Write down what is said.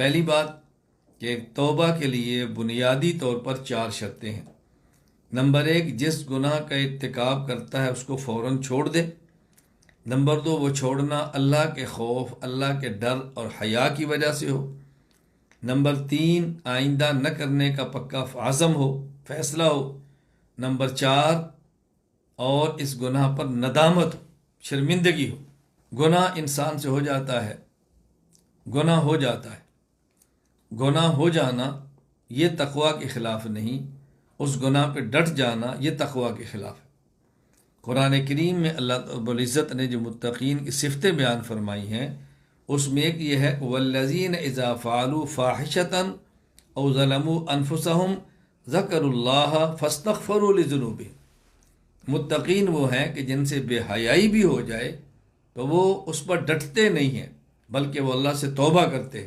پہلی بات کہ توبہ کے لیے بنیادی طور پر 4 شرطیں ہیں۔ نمبر 1، جس گناہ کا ارتکاب کرتا ہے اس کو فوراً چھوڑ دے۔ نمبر 2، وہ چھوڑنا اللہ کے خوف، اللہ کے ڈر اور حیا کی وجہ سے ہو۔ نمبر 3، آئندہ نہ کرنے کا پکا عزم ہو، فیصلہ ہو۔ نمبر 4، اور اس گناہ پر ندامت ہو، شرمندگی ہو۔ گناہ انسان سے ہو جاتا ہے، گناہ ہو جاتا ہے۔ گناہ ہو جانا یہ تقویٰ کے خلاف نہیں، اس گناہ پہ ڈٹ جانا یہ تقویٰ کے خلاف ہے۔ قرآن کریم میں اللہ رب العزت نے جو متقین کی صفتیں بیان فرمائی ہیں اس میں ایک یہ ہے والذین اذا فعلوا فاحشۃ او ظلموا انفسهم ذکروا اللہ فاستغفروا لذنوبہم۔ متقین وہ ہیں کہ جن سے بے حیائی بھی ہو جائے تو وہ اس پر ڈٹتے نہیں ہیں، بلکہ وہ اللہ سے توبہ کرتے ہیں۔